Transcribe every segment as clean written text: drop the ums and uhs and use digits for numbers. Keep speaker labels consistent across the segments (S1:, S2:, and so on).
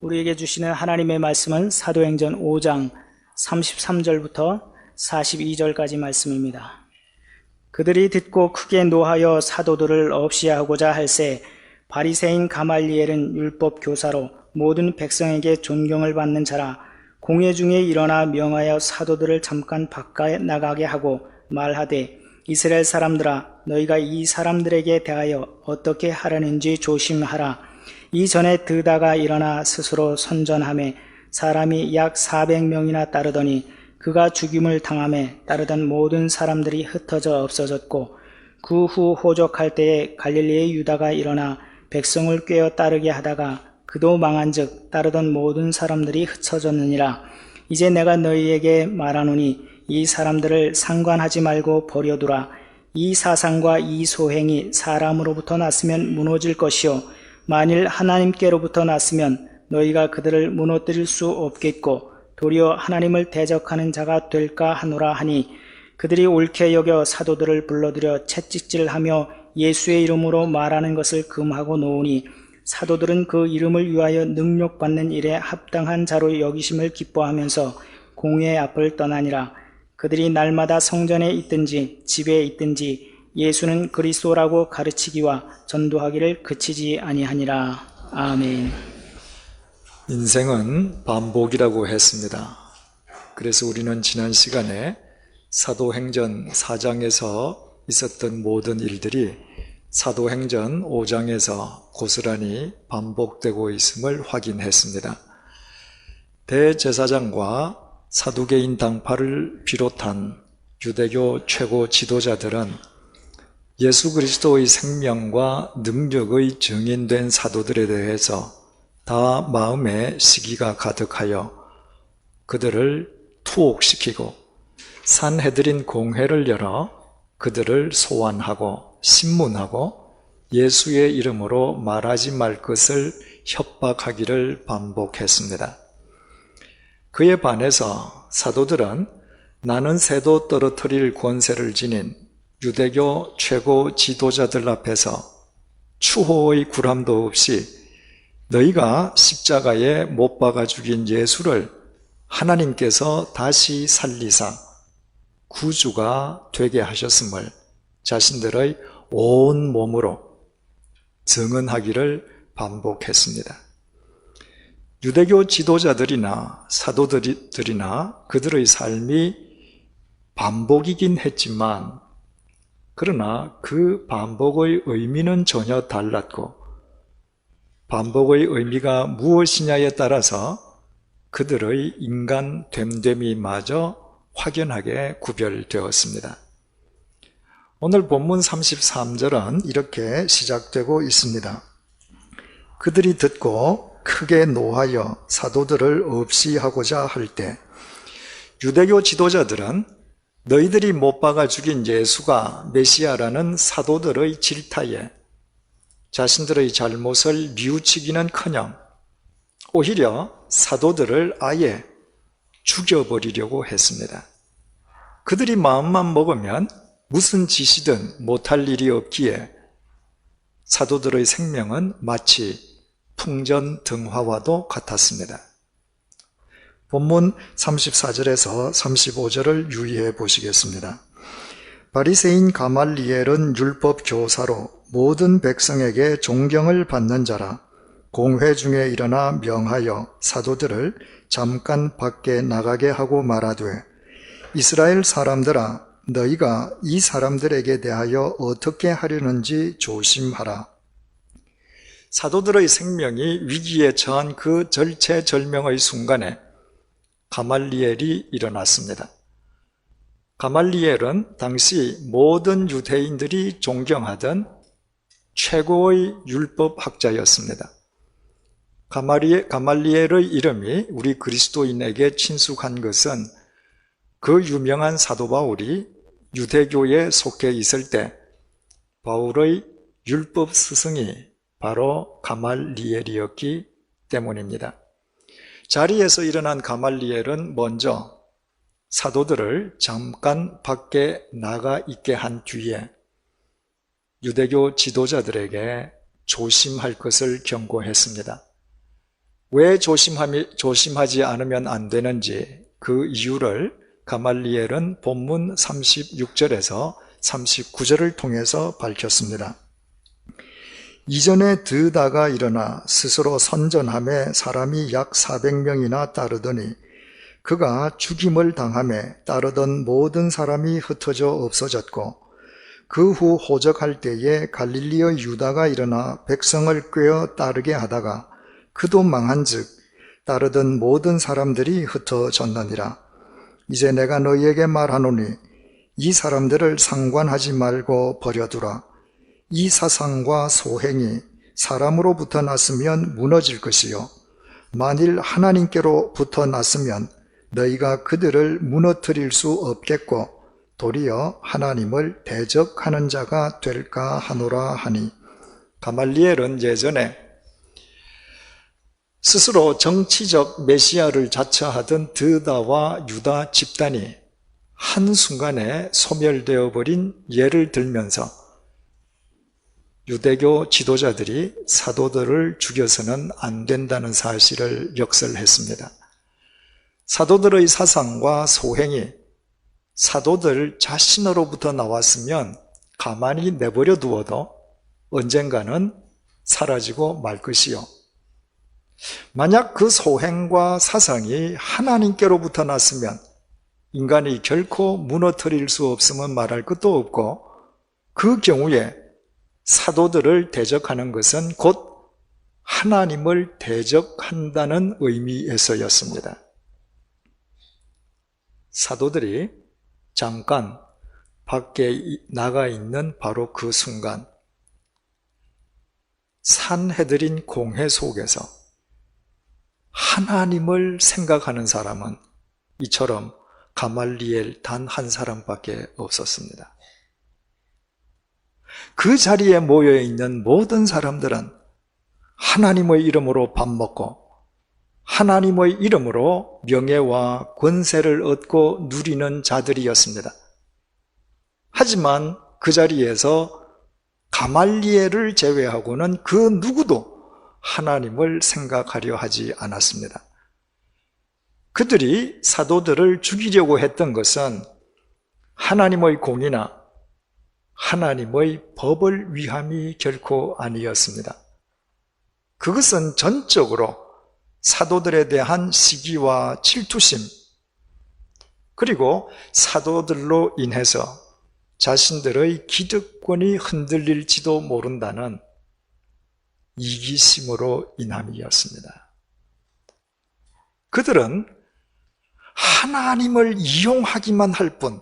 S1: 우리에게 주시는 하나님의 말씀은 사도행전 5장 33절부터 42절까지 말씀입니다. 그들이 듣고 크게 노하여 사도들을 없이 하고자 할새 바리새인 가말리엘은 율법 교사로 모든 백성에게 존경을 받는 자라. 공회 중에 일어나 명하여 사도들을 잠깐 바깥에 나가게 하고 말하되, 이스라엘 사람들아, 너희가 이 사람들에게 대하여 어떻게 하려는지 조심하라. 이전에 드다가 일어나 스스로 선전하매 사람이 약 400명이나 따르더니 그가 죽임을 당함에 따르던 모든 사람들이 흩어져 없어졌고, 그 후 호적할 때에 갈릴리의 유다가 일어나 백성을 꿰어 따르게 하다가 그도 망한즉 따르던 모든 사람들이 흩어졌느니라. 이제 내가 너희에게 말하노니 이 사람들을 상관하지 말고 버려두라. 이 사상과 이 소행이 사람으로부터 났으면 무너질 것이요 만일 하나님께로부터 났으면 너희가 그들을 무너뜨릴 수 없겠고 도리어 하나님을 대적하는 자가 될까 하노라 하니, 그들이 옳게 여겨 사도들을 불러들여 채찍질하며 예수의 이름으로 말하는 것을 금하고 놓으니, 사도들은 그 이름을 위하여 능력받는 일에 합당한 자로 여기심을 기뻐하면서 공회 앞을 떠나니라. 그들이 날마다 성전에 있든지 집에 있든지 예수는 그리스도라고 가르치기와 전도하기를 그치지 아니하니라. 아멘.
S2: 인생은 반복이라고 했습니다. 그래서 우리는 지난 시간에 사도행전 4장에서 있었던 모든 일들이 사도행전 5장에서 고스란히 반복되고 있음을 확인했습니다. 대제사장과 사두개인 당파를 비롯한 유대교 최고 지도자들은 예수 그리스도의 생명과 능력의 증인된 사도들에 대해서 다 마음에 시기가 가득하여 그들을 투옥시키고 산헤드린 공회를 열어 그들을 소환하고 신문하고 예수의 이름으로 말하지 말 것을 협박하기를 반복했습니다. 그에 반해서 사도들은 나는 새도 떨어뜨릴 권세를 지닌 유대교 최고 지도자들 앞에서 추호의 구람도 없이 너희가 십자가에 못 박아 죽인 예수를 하나님께서 다시 살리사 구주가 되게 하셨음을 자신들의 온 몸으로 증언하기를 반복했습니다. 유대교 지도자들이나 사도들이나 그들의 삶이 반복이긴 했지만, 그러나 그 반복의 의미는 전혀 달랐고, 반복의 의미가 무엇이냐에 따라서 그들의 인간 됨됨이마저 확연하게 구별되었습니다. 오늘 본문 33절은 이렇게 시작되고 있습니다. 그들이 듣고 크게 노하여 사도들을 없이 하고자 할 때, 유대교 지도자들은 너희들이 못 박아 죽인 예수가 메시아라는 사도들의 질타에 자신들의 잘못을 뉘우치기는커녕 오히려 사도들을 아예 죽여버리려고 했습니다. 그들이 마음만 먹으면 무슨 짓이든 못할 일이 없기에 사도들의 생명은 마치 풍전등화와도 같았습니다. 본문 34절에서 35절을 유의해 보시겠습니다. 바리새인 가말리엘은 율법 교사로 모든 백성에게 존경을 받는 자라. 공회 중에 일어나 명하여 사도들을 잠깐 밖에 나가게 하고 말하되, 이스라엘 사람들아, 너희가 이 사람들에게 대하여 어떻게 하려는지 조심하라. 사도들의 생명이 위기에 처한 그 절체절명의 순간에 가말리엘이 일어났습니다. 가말리엘은 당시 모든 유대인들이 존경하던 최고의 율법학자였습니다. 가말리엘의 이름이 우리 그리스도인에게 친숙한 것은 그 유명한 사도 바울이 유대교에 속해 있을 때 바울의 율법 스승이 바로 가말리엘이었기 때문입니다. 자리에서 일어난 가말리엘은 먼저 사도들을 잠깐 밖에 나가 있게 한 뒤에 유대교 지도자들에게 조심할 것을 경고했습니다. 왜 조심하지 않으면 안 되는지 그 이유를 가말리엘은 본문 36절에서 39절을 통해서 밝혔습니다. 이전에 드다가 일어나 스스로 선전함에 사람이 약 400명이나 따르더니 그가 죽임을 당함에 따르던 모든 사람이 흩어져 없어졌고 그 후 호적할 때에 갈릴리의 유다가 일어나 백성을 꿰어 따르게 하다가 그도 망한즉 따르던 모든 사람들이 흩어졌느니라. 이제 내가 너희에게 말하노니 이 사람들을 상관하지 말고 버려두라. 이 사상과 소행이 사람으로부터 났으면 무너질 것이요 만일 하나님께로부터 났으면 너희가 그들을 무너뜨릴 수 없겠고 도리어 하나님을 대적하는 자가 될까 하노라 하니. 가말리엘은 예전에 스스로 정치적 메시아를 자처하던 드다와 유다 집단이 한순간에 소멸되어 버린 예를 들면서 유대교 지도자들이 사도들을 죽여서는 안 된다는 사실을 역설했습니다. 사도들의 사상과 소행이 사도들 자신으로부터 나왔으면 가만히 내버려 두어도 언젠가는 사라지고 말 것이요. 만약 그 소행과 사상이 하나님께로부터 났으면 인간이 결코 무너뜨릴 수 없으면 말할 것도 없고 그 경우에 사도들을 대적하는 것은 곧 하나님을 대적한다는 의미에서였습니다. 사도들이 잠깐 밖에 나가 있는 바로 그 순간 산헤드린 공회 속에서 하나님을 생각하는 사람은 이처럼 가말리엘 단 한 사람밖에 없었습니다. 그 자리에 모여있는 모든 사람들은 하나님의 이름으로 밥 먹고 하나님의 이름으로 명예와 권세를 얻고 누리는 자들이었습니다. 하지만 그 자리에서 가말리엘을 제외하고는 그 누구도 하나님을 생각하려 하지 않았습니다. 그들이 사도들을 죽이려고 했던 것은 하나님의 공의나 하나님의 법을 위함이 결코 아니었습니다. 그것은 전적으로 사도들에 대한 시기와 질투심, 그리고 사도들로 인해서 자신들의 기득권이 흔들릴지도 모른다는 이기심으로 인함이었습니다. 그들은 하나님을 이용하기만 할 뿐,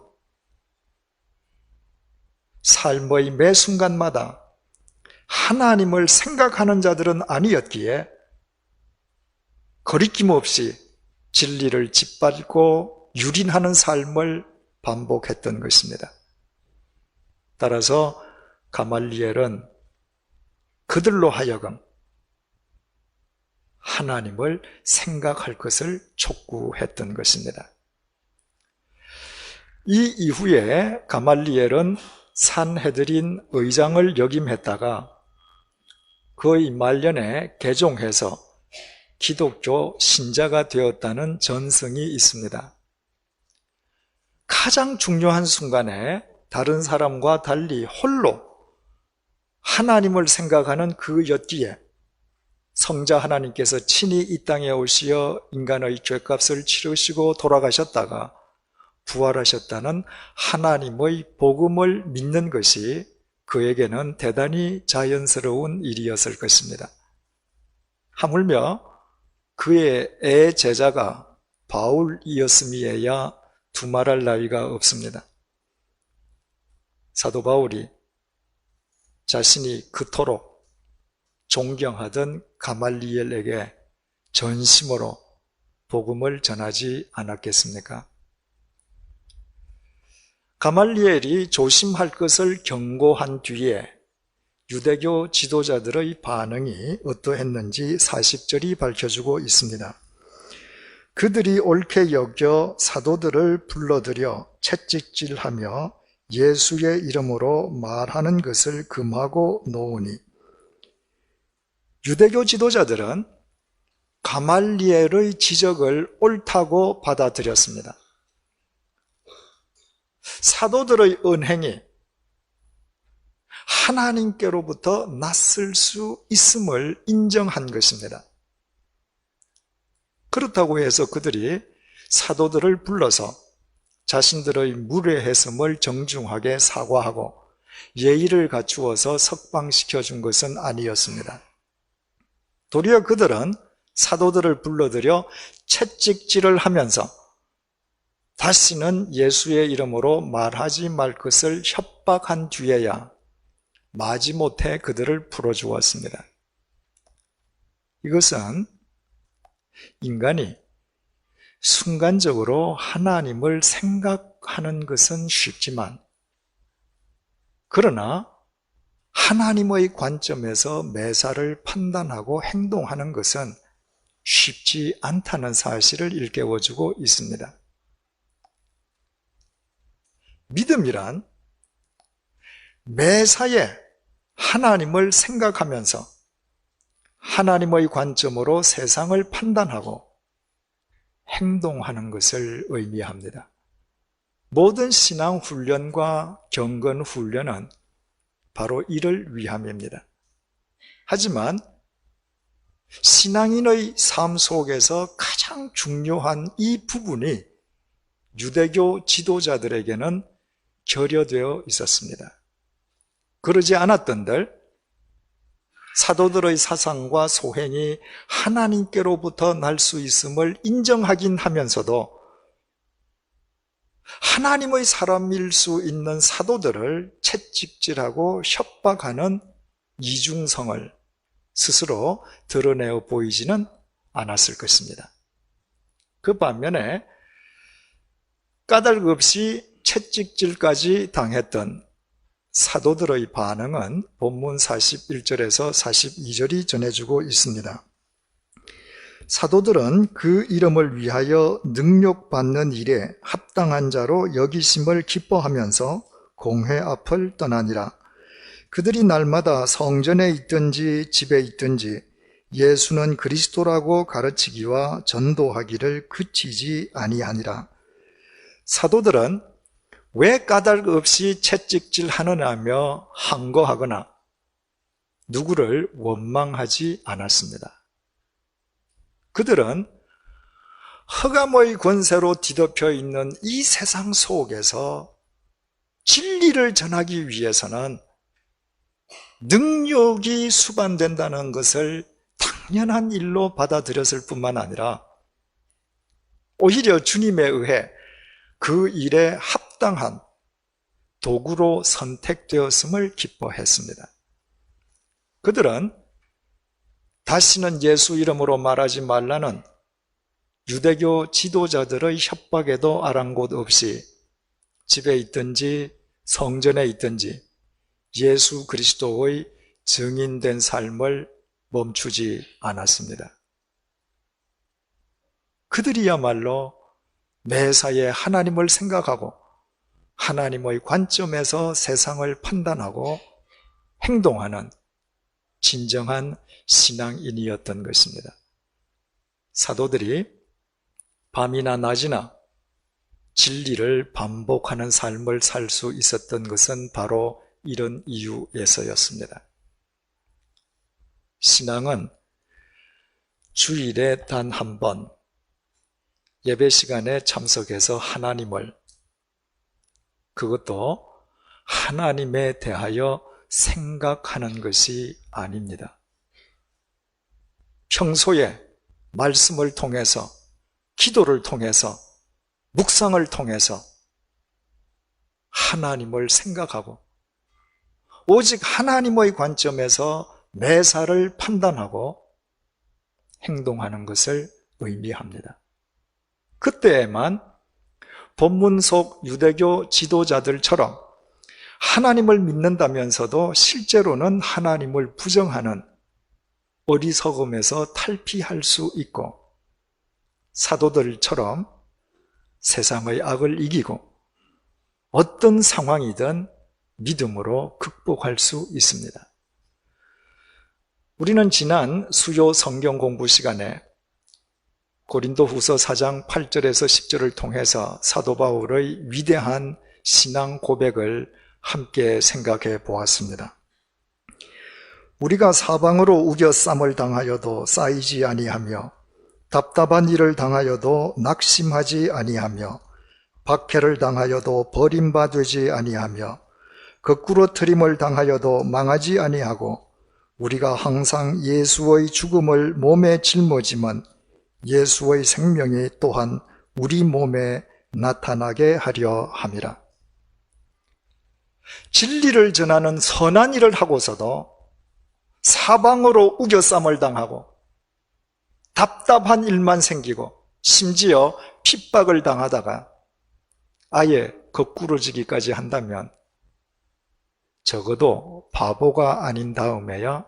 S2: 삶의 매 순간마다 하나님을 생각하는 자들은 아니었기에 거리낌 없이 진리를 짓밟고 유린하는 삶을 반복했던 것입니다. 따라서 가말리엘은 그들로 하여금 하나님을 생각할 것을 촉구했던 것입니다. 이 이후에 가말리엘은 산헤드린 의장을 역임했다가 거의 말년에 개종해서 기독교 신자가 되었다는 전승이 있습니다. 가장 중요한 순간에 다른 사람과 달리 홀로 하나님을 생각하는 그 엿기에 성자 하나님께서 친히 이 땅에 오시어 인간의 죄값을 치르시고 돌아가셨다가 부활하셨다는 하나님의 복음을 믿는 것이 그에게는 대단히 자연스러운 일이었을 것입니다. 하물며 그의 애 제자가 바울이었음이에야 두말할 나위가 없습니다. 사도 바울이 자신이 그토록 존경하던 가말리엘에게 전심으로 복음을 전하지 않았겠습니까? 가말리엘이 조심할 것을 경고한 뒤에 유대교 지도자들의 반응이 어떠했는지 40절이 밝혀주고 있습니다. 그들이 옳게 여겨 사도들을 불러들여 채찍질하며 예수의 이름으로 말하는 것을 금하고 놓으니, 유대교 지도자들은 가말리엘의 지적을 옳다고 받아들였습니다. 사도들의 언행이 하나님께로부터 낯설 수 있음을 인정한 것입니다. 그렇다고 해서 그들이 사도들을 불러서 자신들의 무례했음을 정중하게 사과하고 예의를 갖추어서 석방시켜 준 것은 아니었습니다. 도리어 그들은 사도들을 불러들여 채찍질을 하면서 다시는 예수의 이름으로 말하지 말 것을 협박한 뒤에야 마지못해 그들을 풀어주었습니다. 이것은 인간이 순간적으로 하나님을 생각하는 것은 쉽지만, 그러나 하나님의 관점에서 매사를 판단하고 행동하는 것은 쉽지 않다는 사실을 일깨워주고 있습니다. 믿음이란 매사에 하나님을 생각하면서 하나님의 관점으로 세상을 판단하고 행동하는 것을 의미합니다. 모든 신앙 훈련과 경건 훈련은 바로 이를 위함입니다. 하지만 신앙인의 삶 속에서 가장 중요한 이 부분이 유대교 지도자들에게는 결여되어 있었습니다. 그러지 않았던들, 사도들의 사상과 소행이 하나님께로부터 날 수 있음을 인정하긴 하면서도 하나님의 사람일 수 있는 사도들을 채찍질하고 협박하는 이중성을 스스로 드러내어 보이지는 않았을 것입니다. 그 반면에 까닭 없이 채찍질까지 당했던 사도들의 반응은 본문 41절에서 42절이 전해주고 있습니다. 사도들은 그 이름을 위하여 능력받는 일에 합당한 자로 여기심을 기뻐하면서 공회 앞을 떠나니라. 그들이 날마다 성전에 있든지 집에 있든지 예수는 그리스도라고 가르치기와 전도하기를 그치지 아니하니라. 사도들은 왜 까닭 없이 채찍질 하느냐며 항거하거나 누구를 원망하지 않았습니다. 그들은 흑암의 권세로 뒤덮여 있는 이 세상 속에서 진리를 전하기 위해서는 능력이 수반된다는 것을 당연한 일로 받아들였을 뿐만 아니라 오히려 주님에 의해 그 일에 합당한 도구로 선택되었음을 기뻐했습니다. 그들은 다시는 예수 이름으로 말하지 말라는 유대교 지도자들의 협박에도 아랑곳 없이 집에 있든지 성전에 있든지 예수 그리스도의 증인된 삶을 멈추지 않았습니다. 그들이야말로 매사에 하나님을 생각하고 하나님의 관점에서 세상을 판단하고 행동하는 진정한 신앙인이었던 것입니다. 사도들이 밤이나 낮이나 진리를 반복하는 삶을 살 수 있었던 것은 바로 이런 이유에서였습니다. 신앙은 주일에 단 한 번 예배 시간에 참석해서 하나님을, 그것도 하나님에 대하여 생각하는 것이 아닙니다. 평소에 말씀을 통해서, 기도를 통해서, 묵상을 통해서 하나님을 생각하고 오직 하나님의 관점에서 매사를 판단하고 행동하는 것을 의미합니다. 그때에만 본문 속 유대교 지도자들처럼 하나님을 믿는다면서도 실제로는 하나님을 부정하는 어리석음에서 탈피할 수 있고, 사도들처럼 세상의 악을 이기고 어떤 상황이든 믿음으로 극복할 수 있습니다. 우리는 지난 수요 성경 공부 시간에 고린도후서 4장 8절에서 10절을 통해서 사도 바울의 위대한 신앙 고백을 함께 생각해 보았습니다. 우리가 사방으로 우겨쌈을 당하여도 쌓이지 아니하며 답답한 일을 당하여도 낙심하지 아니하며 박해를 당하여도 버림받지 아니하며 거꾸로 트림을 당하여도 망하지 아니하고 우리가 항상 예수의 죽음을 몸에 짊어지면 예수의 생명이 또한 우리 몸에 나타나게 하려 함이라. 진리를 전하는 선한 일을 하고서도 사방으로 우겨쌈을 당하고 답답한 일만 생기고 심지어 핍박을 당하다가 아예 거꾸로지기까지 한다면 적어도 바보가 아닌 다음에야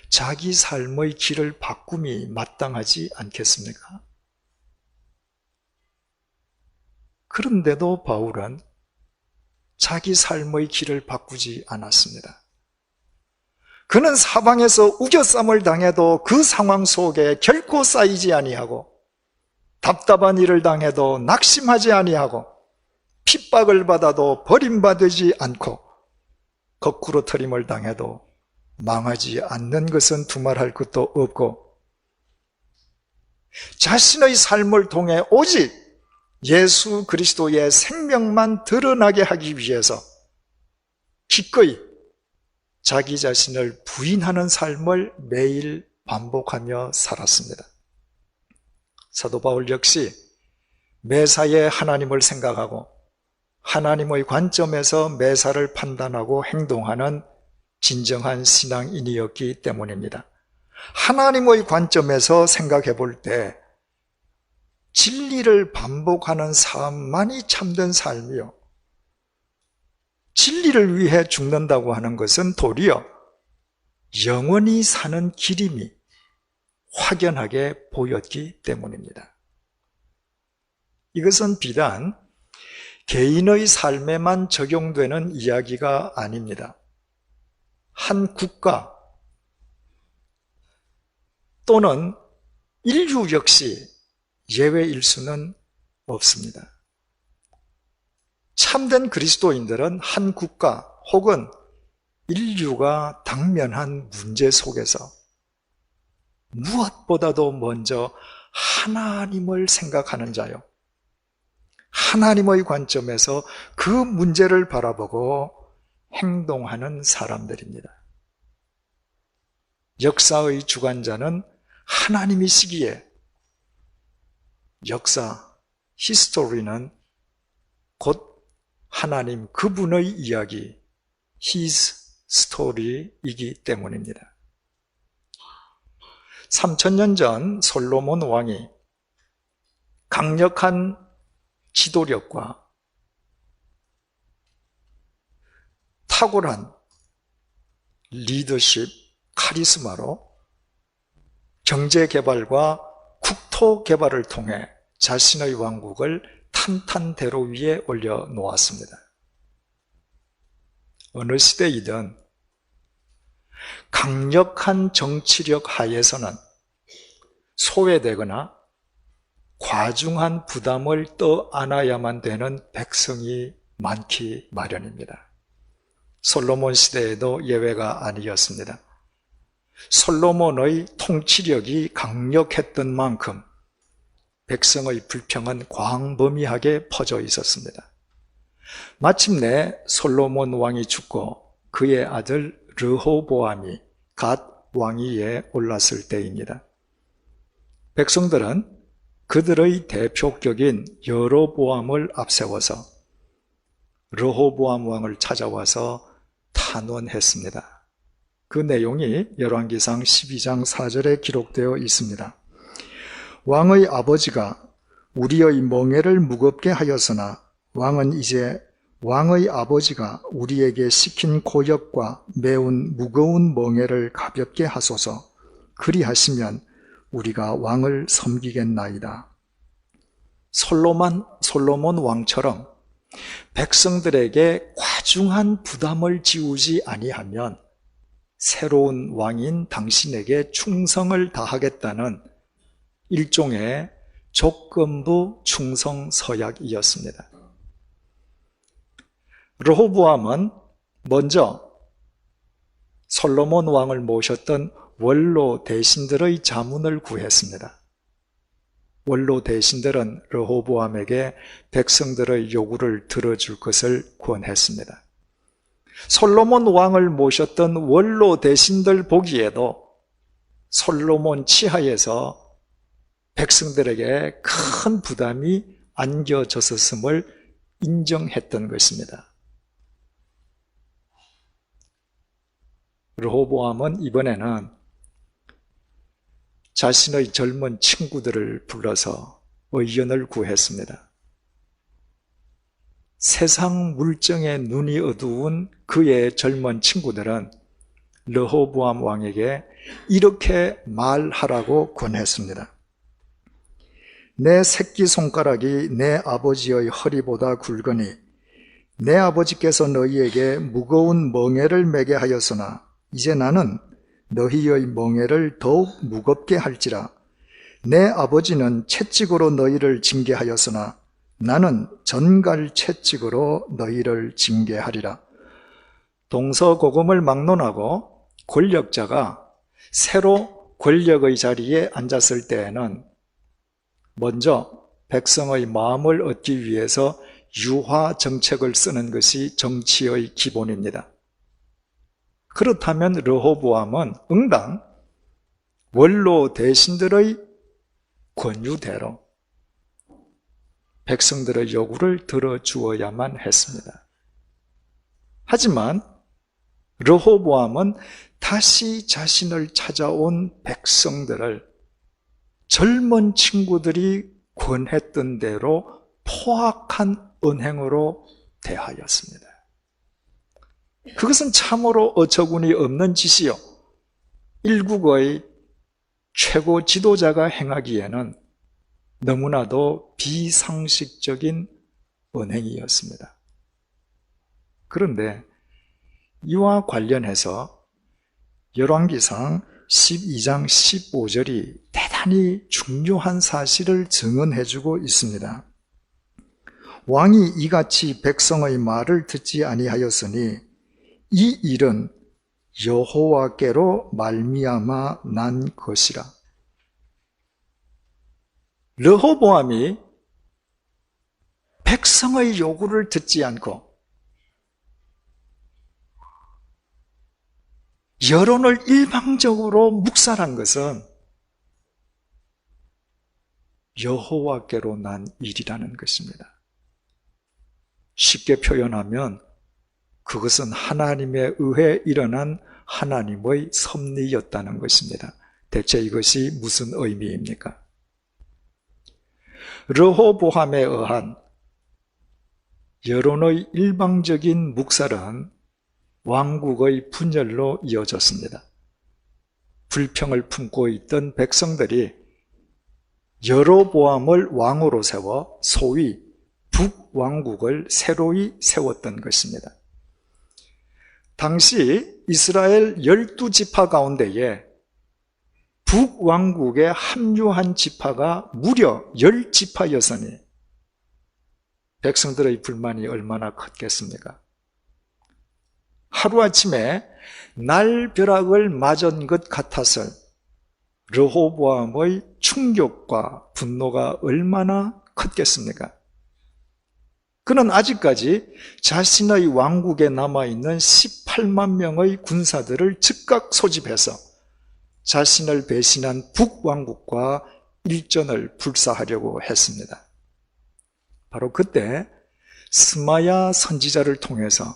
S2: 자기 삶의 길을 바꿈이 마땅하지 않겠습니까? 그런데도 바울은 자기 삶의 길을 바꾸지 않았습니다. 그는 사방에서 우겨쌈을 당해도 그 상황 속에 결코 쌓이지 아니하고 답답한 일을 당해도 낙심하지 아니하고 핍박을 받아도 버림받지 않고 거꾸로 트림을 당해도 망하지 않는 것은 두말할 것도 없고 자신의 삶을 통해 오직 예수 그리스도의 생명만 드러나게 하기 위해서 기꺼이 자기 자신을 부인하는 삶을 매일 반복하며 살았습니다. 사도 바울 역시 매사에 하나님을 생각하고 하나님의 관점에서 매사를 판단하고 행동하는 진정한 신앙인이었기 때문입니다. 하나님의 관점에서 생각해 볼 때 진리를 반복하는 삶만이 참된 삶이요, 진리를 위해 죽는다고 하는 것은 도리어 영원히 사는 길임이 확연하게 보였기 때문입니다. 이것은 비단 개인의 삶에만 적용되는 이야기가 아닙니다. 한 국가 또는 인류 역시 예외일 수는 없습니다. 참된 그리스도인들은 한 국가 혹은 인류가 당면한 문제 속에서 무엇보다도 먼저 하나님을 생각하는 자요, 하나님의 관점에서 그 문제를 바라보고 행동하는 사람들입니다. 역사의 주관자는 하나님이시기에 역사, 히스토리는 곧 하나님 그분의 이야기, His story이기 때문입니다. 3000년 전 솔로몬 왕이 강력한 지도력과 탁월한 리더십, 카리스마로 경제 개발과 국토 개발을 통해 자신의 왕국을 탄탄대로 위에 올려놓았습니다. 어느 시대이든 강력한 정치력 하에서는 소외되거나 과중한 부담을 떠안아야만 되는 백성이 많기 마련입니다. 솔로몬 시대에도 예외가 아니었습니다. 솔로몬의 통치력이 강력했던 만큼 백성의 불평은 광범위하게 퍼져 있었습니다. 마침내 솔로몬 왕이 죽고 그의 아들 르호보암이 갓 왕위에 올랐을 때입니다. 백성들은 그들의 대표격인 여로보암을 앞세워서 르호보암 왕을 찾아와서 탄원했습니다. 그 내용이 열왕기상 12장 4절에 기록되어 있습니다. 왕의 아버지가 우리의 멍에를 무겁게 하였으나 왕은 이제 왕의 아버지가 우리에게 시킨 고역과 매운 무거운 멍에를 가볍게 하소서. 그리하시면 우리가 왕을 섬기겠나이다. 솔로몬 왕처럼 백성들에게 과중한 부담을 지우지 아니하면 새로운 왕인 당신에게 충성을 다하겠다는 일종의 조건부 충성 서약이었습니다. 르호보암은 먼저 솔로몬 왕을 모셨던 원로 대신들의 자문을 구했습니다. 원로 대신들은 르호보암에게 백성들의 요구를 들어줄 것을 권했습니다. 솔로몬 왕을 모셨던 원로 대신들 보기에도 솔로몬 치하에서 백성들에게 큰 부담이 안겨졌었음을 인정했던 것입니다. 르호보암은 이번에는 자신의 젊은 친구들을 불러서 의견을 구했습니다. 세상 물정에 눈이 어두운 그의 젊은 친구들은 르호보암 왕에게 이렇게 말하라고 권했습니다. 내 새끼손가락이 내 아버지의 허리보다 굵으니 내 아버지께서 너희에게 무거운 멍에를 매게 하였으나 이제 나는 너희의 멍에를 더욱 무겁게 할지라. 내 아버지는 채찍으로 너희를 징계하였으나 나는 전갈 채찍으로 너희를 징계하리라. 동서고금을 막론하고 권력자가 새로 권력의 자리에 앉았을 때에는 먼저 백성의 마음을 얻기 위해서 유화 정책을 쓰는 것이 정치의 기본입니다. 그렇다면 르호보암은 응당 원로 대신들의 권유대로 백성들의 요구를 들어주어야만 했습니다. 하지만 르호보암은 다시 자신을 찾아온 백성들을 젊은 친구들이 권했던 대로 포악한 언행으로 대하였습니다. 그것은 참으로 어처구니 없는 짓이요, 일국의 최고 지도자가 행하기에는 너무나도 비상식적인 언행이었습니다. 그런데 이와 관련해서 열왕기상 12장 15절이 대단히 중요한 사실을 증언해주고 있습니다. 왕이 이같이 백성의 말을 듣지 아니하였으니 이 일은 여호와께로 말미암아 난 것이라. 르호보암이 백성의 요구를 듣지 않고 여론을 일방적으로 묵살한 것은 여호와께로 난 일이라는 것입니다. 쉽게 표현하면 그것은 하나님에 의해 일어난 하나님의 섭리였다는 것입니다. 대체 이것이 무슨 의미입니까? 르호보암에 의한 여론의 일방적인 묵살은 왕국의 분열로 이어졌습니다. 불평을 품고 있던 백성들이 여로보암을 왕으로 세워 소위 북왕국을 새로이 세웠던 것입니다. 당시 이스라엘 12지파 가운데에 북왕국에 합류한 지파가 무려 10지파였으니 백성들의 불만이 얼마나 컸겠습니까? 하루아침에 날벼락을 맞은 것 같았을 르호보암의 충격과 분노가 얼마나 컸겠습니까? 그는 아직까지 자신의 왕국에 남아있는 18만 명의 군사들을 즉각 소집해서 자신을 배신한 북왕국과 일전을 불사하려고 했습니다. 바로 그때 스마야 선지자를 통해서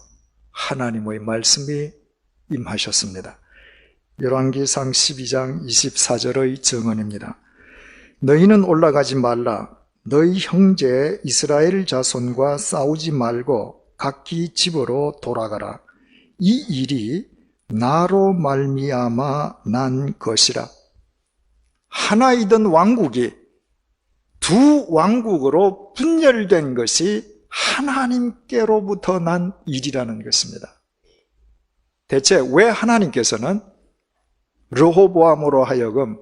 S2: 하나님의 말씀이 임하셨습니다. 열왕기상 12장 24절의 증언입니다. 너희는 올라가지 말라. 너희 형제 이스라엘 자손과 싸우지 말고 각기 집으로 돌아가라. 이 일이 나로 말미암아 난 것이라. 하나이던 왕국이 두 왕국으로 분열된 것이 하나님께로부터 난 일이라는 것입니다. 대체 왜 하나님께서는 르호보암으로 하여금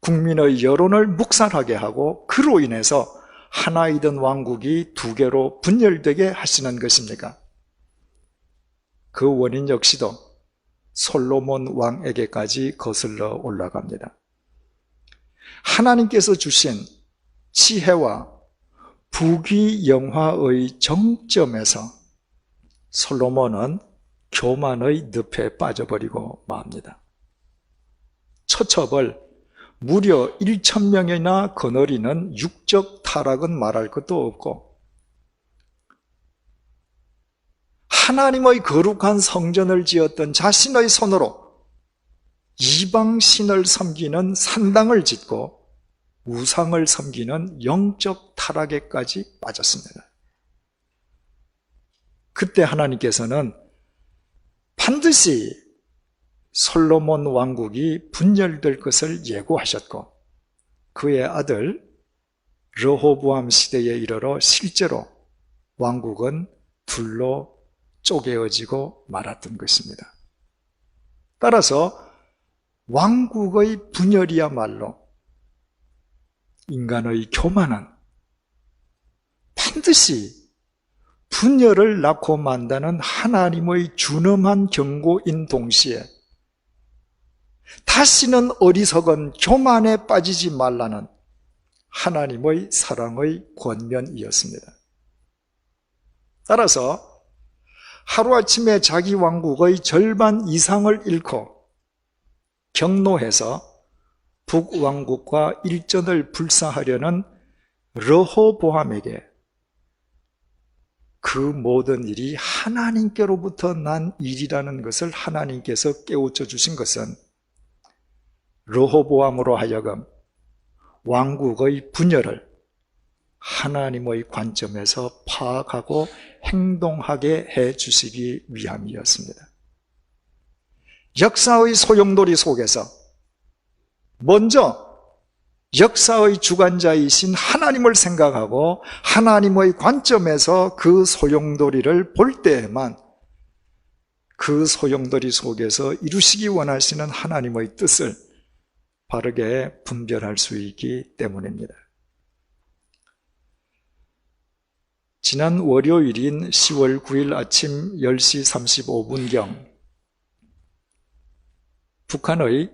S2: 국민의 여론을 묵살하게 하고 그로 인해서 하나이던 왕국이 두 개로 분열되게 하시는 것입니까? 그 원인 역시도 솔로몬 왕에게까지 거슬러 올라갑니다. 하나님께서 주신 지혜와 부귀영화의 정점에서 솔로몬은 교만의 늪에 빠져버리고 맙니다. 처첩을 무려 1,000명이나 거느리는 육적 타락은 말할 것도 없고, 하나님의 거룩한 성전을 지었던 자신의 손으로 이방신을 섬기는 산당을 짓고 우상을 섬기는 영적 타락에까지 빠졌습니다. 그때 하나님께서는 반드시 솔로몬 왕국이 분열될 것을 예고하셨고, 그의 아들 르호보암 시대에 이르러 실제로 왕국은 둘로 쪼개어지고 말았던 것입니다. 따라서 왕국의 분열이야말로 인간의 교만은 반드시 분열을 낳고 만다는 하나님의 준엄한 경고인 동시에 다시는 어리석은 교만에 빠지지 말라는 하나님의 사랑의 권면이었습니다. 따라서 하루아침에 자기 왕국의 절반 이상을 잃고 경노해서 북왕국과 일전을 불사하려는 르호보암에게 그 모든 일이 하나님께로부터 난 일이라는 것을 하나님께서 깨우쳐 주신 것은 르호보암으로 하여금 왕국의 분열을 하나님의 관점에서 파악하고 행동하게 해 주시기 위함이었습니다. 역사의 소용돌이 속에서 먼저 역사의 주관자이신 하나님을 생각하고 하나님의 관점에서 그 소용돌이를 볼 때에만 그 소용돌이 속에서 이루시기 원하시는 하나님의 뜻을 바르게 분별할 수 있기 때문입니다. 지난 월요일인 10월 9일 아침 10시 35분경 북한의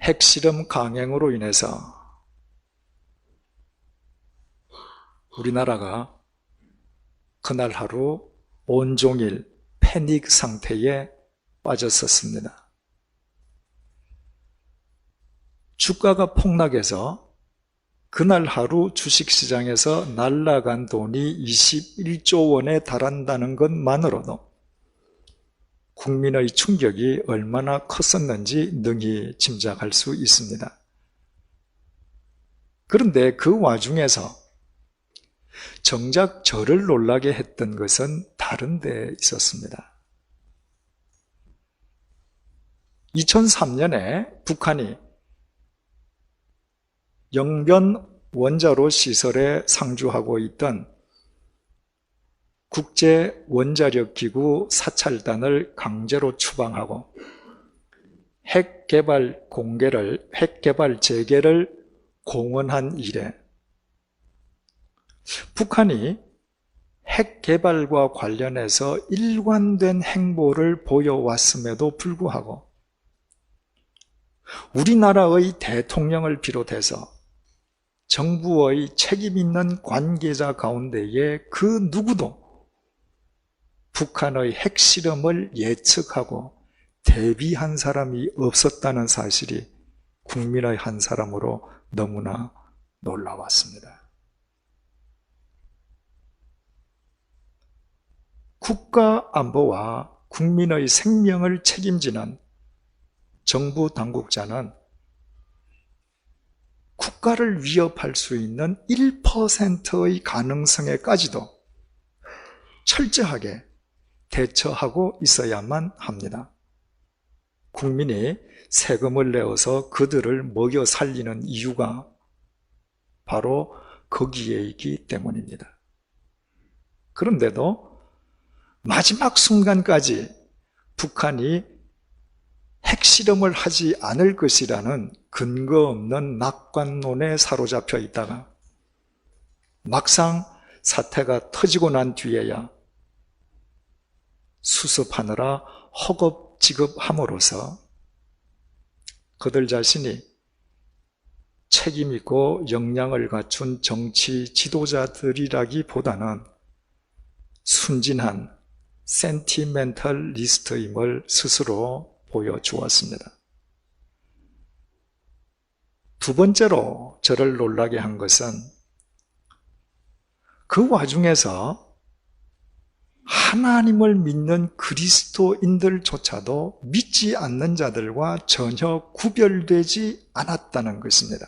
S2: 핵실험 강행으로 인해서 우리나라가 그날 하루 온종일 패닉 상태에 빠졌었습니다. 주가가 폭락해서 그날 하루 주식시장에서 날아간 돈이 21조 원에 달한다는 것만으로도 국민의 충격이 얼마나 컸었는지 능히 짐작할 수 있습니다. 그런데 그 와중에서 정작 저를 놀라게 했던 것은 다른 데 있었습니다. 2003년에 북한이 영변 원자로 시설에 상주하고 있던 국제원자력기구 사찰단을 강제로 추방하고 핵 개발 재개를 공언한 이래 북한이 핵 개발과 관련해서 일관된 행보를 보여왔음에도 불구하고 우리나라의 대통령을 비롯해서 정부의 책임 있는 관계자 가운데에 그 누구도 북한의 핵실험을 예측하고 대비한 사람이 없었다는 사실이 국민의 한 사람으로 너무나 놀라웠습니다. 국가 안보와 국민의 생명을 책임지는 정부 당국자는 국가를 위협할 수 있는 1%의 가능성에까지도 철저하게 대처하고 있어야만 합니다. 국민이 세금을 내어서 그들을 먹여 살리는 이유가 바로 거기에 있기 때문입니다. 그런데도 마지막 순간까지 북한이 핵실험을 하지 않을 것이라는 근거 없는 낙관론에 사로잡혀 있다가 막상 사태가 터지고 난 뒤에야 수습하느라 허겁지겁함으로써 그들 자신이 책임있고 역량을 갖춘 정치 지도자들이라기보다는 순진한 센티멘털리스트임을 스스로 보여주었습니다. 두 번째로 저를 놀라게 한 것은 그 와중에서 하나님을 믿는 그리스도인들조차도 믿지 않는 자들과 전혀 구별되지 않았다는 것입니다.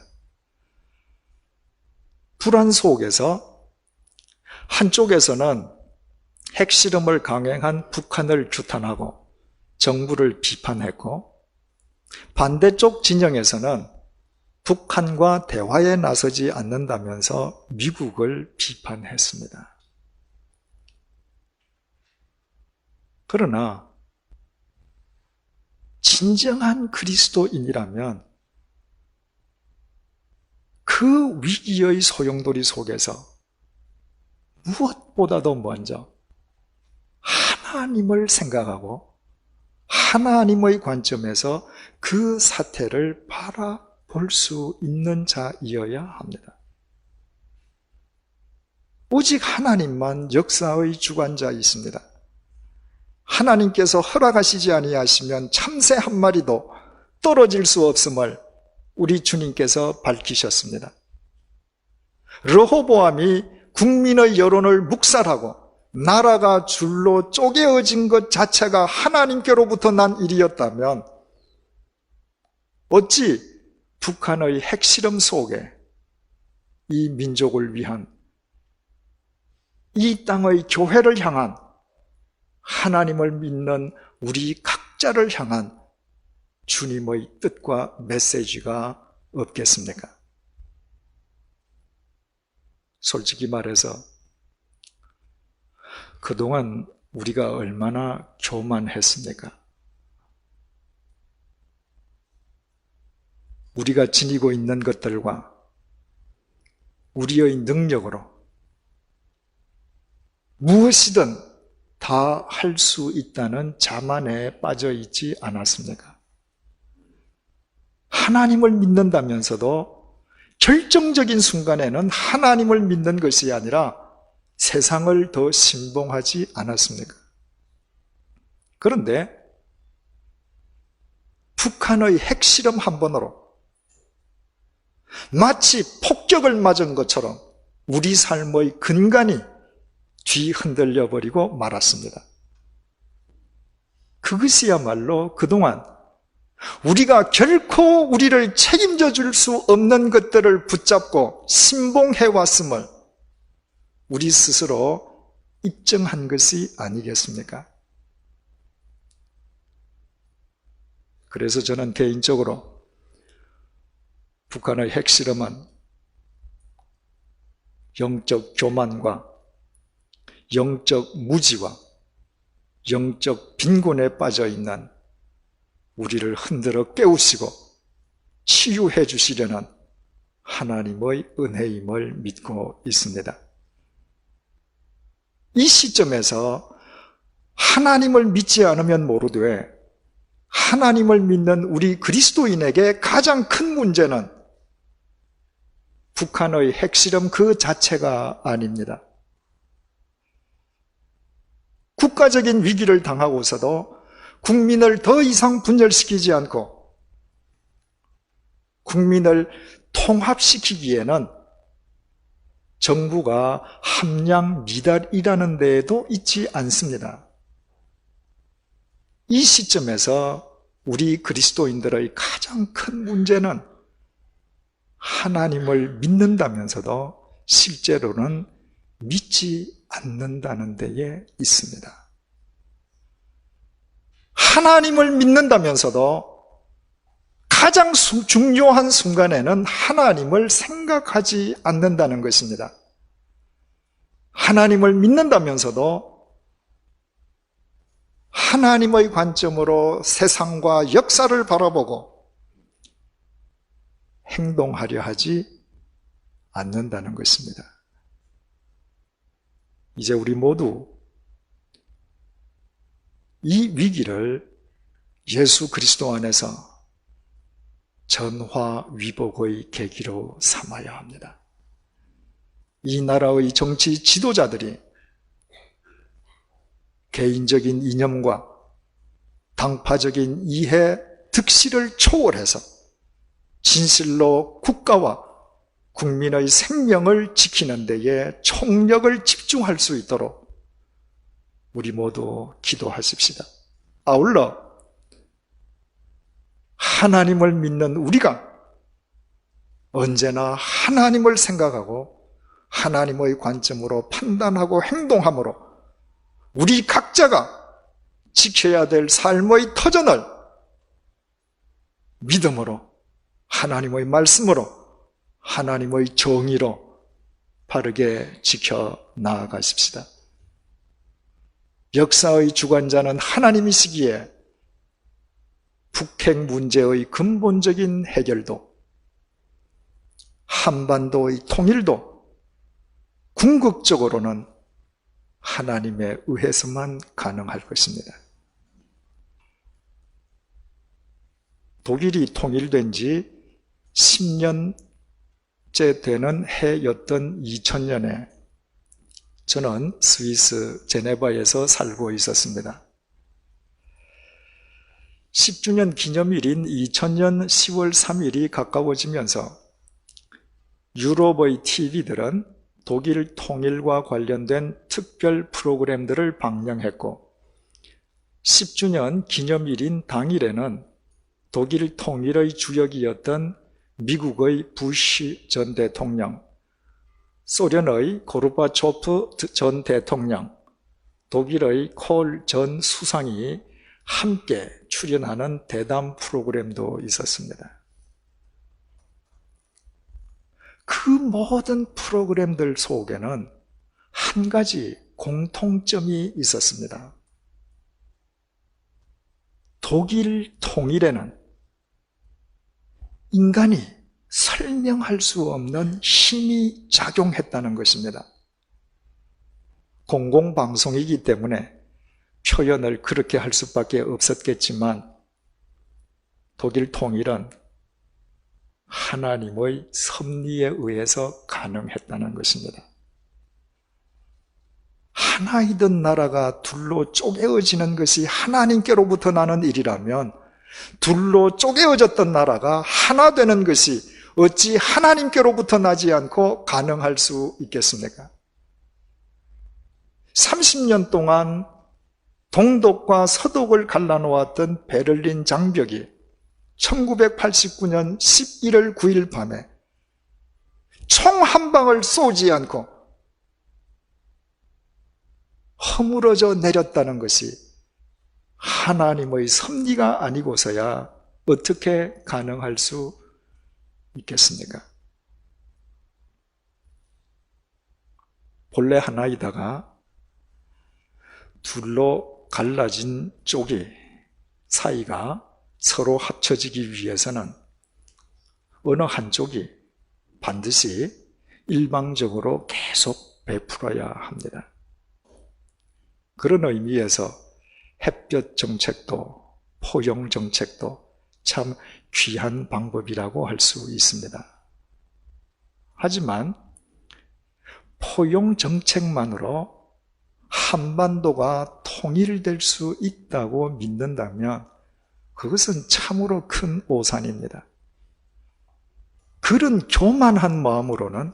S2: 불안 속에서 한쪽에서는 핵실험을 강행한 북한을 규탄하고 정부를 비판했고, 반대쪽 진영에서는 북한과 대화에 나서지 않는다면서 미국을 비판했습니다. 그러나 진정한 그리스도인이라면 그 위기의 소용돌이 속에서 무엇보다도 먼저 하나님을 생각하고 하나님의 관점에서 그 사태를 바라볼 수 있는 자이어야 합니다. 오직 하나님만 역사의 주관자이십니다. 하나님께서 허락하시지 아니하시면 참새 한 마리도 떨어질 수 없음을 우리 주님께서 밝히셨습니다. 르호보암이 국민의 여론을 묵살하고 나라가 줄로 쪼개어진 것 자체가 하나님께로부터 난 일이었다면 어찌 북한의 핵실험 속에 이 민족을 위한, 이 땅의 교회를 향한, 하나님을 믿는 우리 각자를 향한 주님의 뜻과 메시지가 없겠습니까? 솔직히 말해서 그동안 우리가 얼마나 교만했습니까? 우리가 지니고 있는 것들과 우리의 능력으로 무엇이든 다 할 수 있다는 자만에 빠져 있지 않았습니까? 하나님을 믿는다면서도 결정적인 순간에는 하나님을 믿는 것이 아니라 세상을 더 신봉하지 않았습니까? 그런데 북한의 핵실험 한 번으로 마치 폭격을 맞은 것처럼 우리 삶의 근간이 뒤흔들려 버리고 말았습니다. 그것이야말로 그동안 우리가 결코 우리를 책임져 줄 수 없는 것들을 붙잡고 신봉해 왔음을 우리 스스로 입증한 것이 아니겠습니까? 그래서 저는 개인적으로 북한의 핵실험은 영적 교만과 영적 무지와 영적 빈곤에 빠져 있는 우리를 흔들어 깨우시고 치유해 주시려는 하나님의 은혜임을 믿고 있습니다. 이 시점에서 하나님을 믿지 않으면 모르되 하나님을 믿는 우리 그리스도인에게 가장 큰 문제는 북한의 핵실험 그 자체가 아닙니다. 국가적인 위기를 당하고서도 국민을 더 이상 분열시키지 않고 국민을 통합시키기에는 정부가 함량 미달이라는 데에도 있지 않습니다. 이 시점에서 우리 그리스도인들의 가장 큰 문제는 하나님을 믿는다면서도 실제로는 믿지 않는다는 데에 있습니다. 하나님을 믿는다면서도 가장 중요한 순간에는 하나님을 생각하지 않는다는 것입니다. 하나님을 믿는다면서도 하나님의 관점으로 세상과 역사를 바라보고 행동하려 하지 않는다는 것입니다. 이제 우리 모두 이 위기를 예수 그리스도 안에서 전화위복의 계기로 삼아야 합니다. 이 나라의 정치 지도자들이 개인적인 이념과 당파적인 이해, 득실을 초월해서 진실로 국가와 국민의 생명을 지키는 데에 총력을 집중할 수 있도록 우리 모두 기도하십시다. 아울러 하나님을 믿는 우리가 언제나 하나님을 생각하고 하나님의 관점으로 판단하고 행동함으로 우리 각자가 지켜야 될 삶의 터전을 믿음으로, 하나님의 말씀으로, 하나님의 정의로 바르게 지켜 나아가십시다. 역사의 주관자는 하나님이시기에 북핵 문제의 근본적인 해결도, 한반도의 통일도 궁극적으로는 하나님에 의해서만 가능할 것입니다. 독일이 통일된 지 10년째 되는 해였던 2000년에 저는 스위스 제네바에서 살고 있었습니다. 10주년 기념일인 2000년 10월 3일이 가까워지면서 유럽의 TV들은 독일 통일과 관련된 특별 프로그램들을 방영했고 10주년 기념일인 당일에는 독일 통일의 주역이었던 미국의 부시 전 대통령, 소련의 고르바초프 전 대통령, 독일의 콜 전 수상이 함께 출연하는 대담 프로그램도 있었습니다. 그 모든 프로그램들 속에는 한 가지 공통점이 있었습니다. 독일 통일에는 인간이 설명할 수 없는 힘이 작용했다는 것입니다. 공공방송이기 때문에 표현을 그렇게 할 수밖에 없었겠지만 독일 통일은 하나님의 섭리에 의해서 가능했다는 것입니다. 하나이던 나라가 둘로 쪼개어지는 것이 하나님께로부터 나는 일이라면 둘로 쪼개어졌던 나라가 하나 되는 것이 어찌 하나님께로부터 나지 않고 가능할 수 있겠습니까? 30년 동안 동독과 서독을 갈라놓았던 베를린 장벽이 1989년 11월 9일 밤에 총 한 방을 쏘지 않고 허물어져 내렸다는 것이 하나님의 섭리가 아니고서야 어떻게 가능할 수 있겠습니까? 본래 하나이다가 둘로 갈라진 쪽이 사이가 서로 합쳐지기 위해서는 어느 한쪽이 반드시 일방적으로 계속 베풀어야 합니다. 그런 의미에서 햇볕 정책도 포용 정책도 참 귀한 방법이라고 할 수 있습니다. 하지만 포용 정책만으로 한반도가 통일될 수 있다고 믿는다면 그것은 참으로 큰 오산입니다. 그런 교만한 마음으로는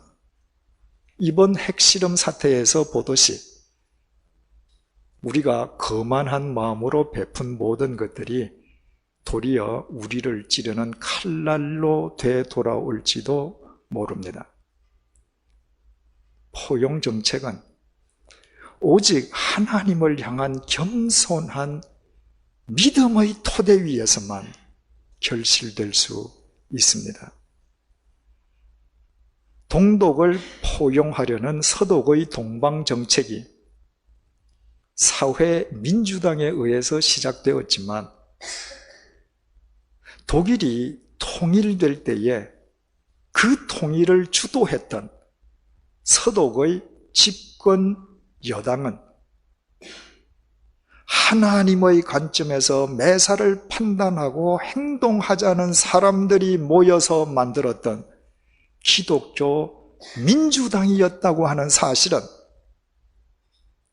S2: 이번 핵실험 사태에서 보듯이 우리가 거만한 마음으로 베푼 모든 것들이 도리어 우리를 찌르는 칼날로 되돌아올지도 모릅니다. 포용 정책은 오직 하나님을 향한 겸손한 믿음의 토대 위에서만 결실될 수 있습니다. 동독을 포용하려는 서독의 동방정책이 사회민주당에 의해서 시작되었지만 독일이 통일될 때에 그 통일을 주도했던 서독의 집권 여당은 하나님의 관점에서 매사를 판단하고 행동하자는 사람들이 모여서 만들었던 기독교 민주당이었다고 하는 사실은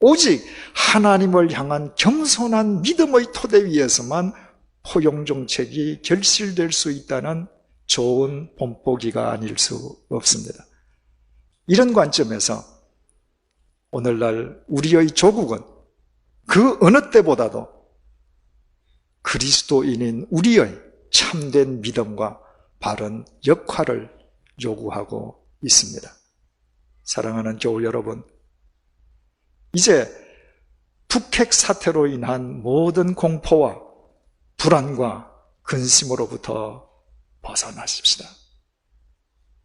S2: 오직 하나님을 향한 겸손한 믿음의 토대 위에서만 포용정책이 결실될 수 있다는 좋은 본보기가 아닐 수 없습니다. 이런 관점에서 오늘날 우리의 조국은 그 어느 때보다도 그리스도인인 우리의 참된 믿음과 바른 역할을 요구하고 있습니다. 사랑하는 교우 여러분, 이제 북핵 사태로 인한 모든 공포와 불안과 근심으로부터 벗어나십시다.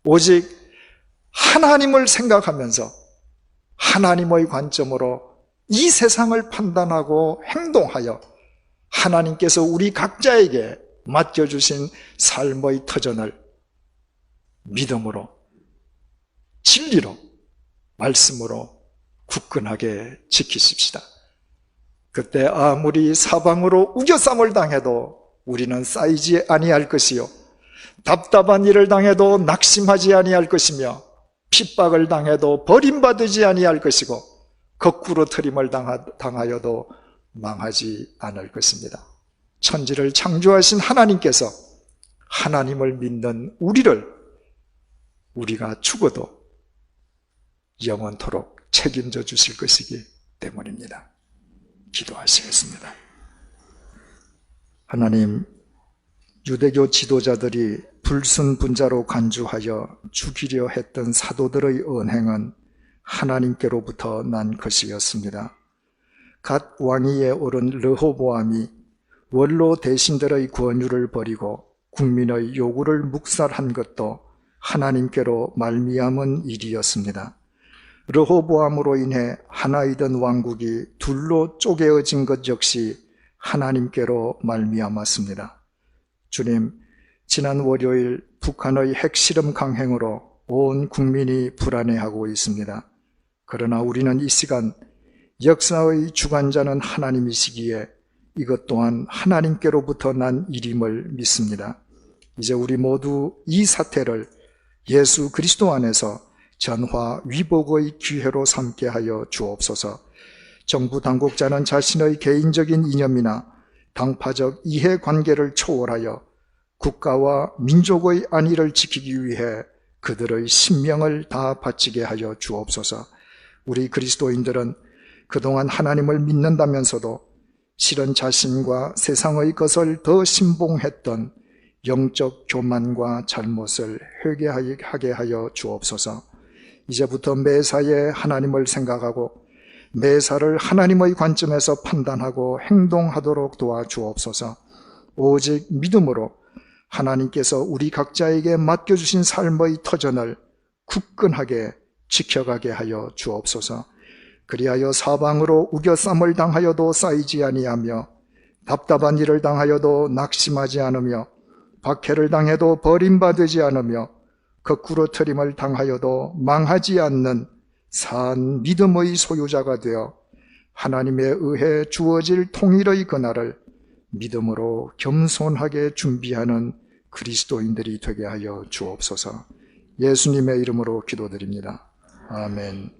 S2: 오직 하나님을 생각하면서 하나님의 관점으로 이 세상을 판단하고 행동하여 하나님께서 우리 각자에게 맡겨주신 삶의 터전을 믿음으로, 진리로, 말씀으로 굳건하게 지키십시다. 그때 아무리 사방으로 우겨쌈을 당해도 우리는 쌓이지 아니할 것이요, 답답한 일을 당해도 낙심하지 아니할 것이며, 핍박을 당해도 버림받지 아니할 것이고, 거꾸로 트림을 당하여도 망하지 않을 것입니다. 천지를 창조하신 하나님께서 하나님을 믿는 우리가 죽어도 영원토록 책임져 주실 것이기 때문입니다. 기도하시겠습니다. 하나님, 유대교 지도자들이 불순분자로 간주하여 죽이려 했던 사도들의 언행은 하나님께로부터 난 것이었습니다. 갓 왕위에 오른 르호보암이 원로 대신들의 권유를 버리고 국민의 요구를 묵살한 것도 하나님께로 말미암은 일이었습니다. 르호보암으로 인해 하나이던 왕국이 둘로 쪼개어진 것 역시 하나님께로 말미암았습니다. 주님, 지난 월요일 북한의 핵실험 강행으로 온 국민이 불안해하고 있습니다. 그러나 우리는 이 시간 역사의 주관자는 하나님이시기에 이것 또한 하나님께로부터 난 일임을 믿습니다. 이제 우리 모두 이 사태를 예수 그리스도 안에서 전화 위복의 기회로 삼게 하여 주옵소서. 정부 당국자는 자신의 개인적인 이념이나 당파적 이해관계를 초월하여 국가와 민족의 안위를 지키기 위해 그들의 신명을 다 바치게 하여 주옵소서. 우리 그리스도인들은 그동안 하나님을 믿는다면서도 실은 자신과 세상의 것을 더 신봉했던 영적 교만과 잘못을 회개하게 하여 주옵소서. 이제부터 매사에 하나님을 생각하고 매사를 하나님의 관점에서 판단하고 행동하도록 도와주옵소서. 오직 믿음으로 하나님께서 우리 각자에게 맡겨주신 삶의 터전을 굳건하게 지켜가게 하여 주옵소서. 그리하여 사방으로 우겨쌈을 당하여도 쌓이지 아니하며, 답답한 일을 당하여도 낙심하지 않으며, 박해를 당해도 버림받지 않으며, 거꾸로 트림을 당하여도 망하지 않는 산 믿음의 소유자가 되어 하나님에 의해 주어질 통일의 그날을 믿음으로 겸손하게 준비하는 그리스도인들이 되게 하여 주옵소서. 예수님의 이름으로 기도드립니다. 아멘.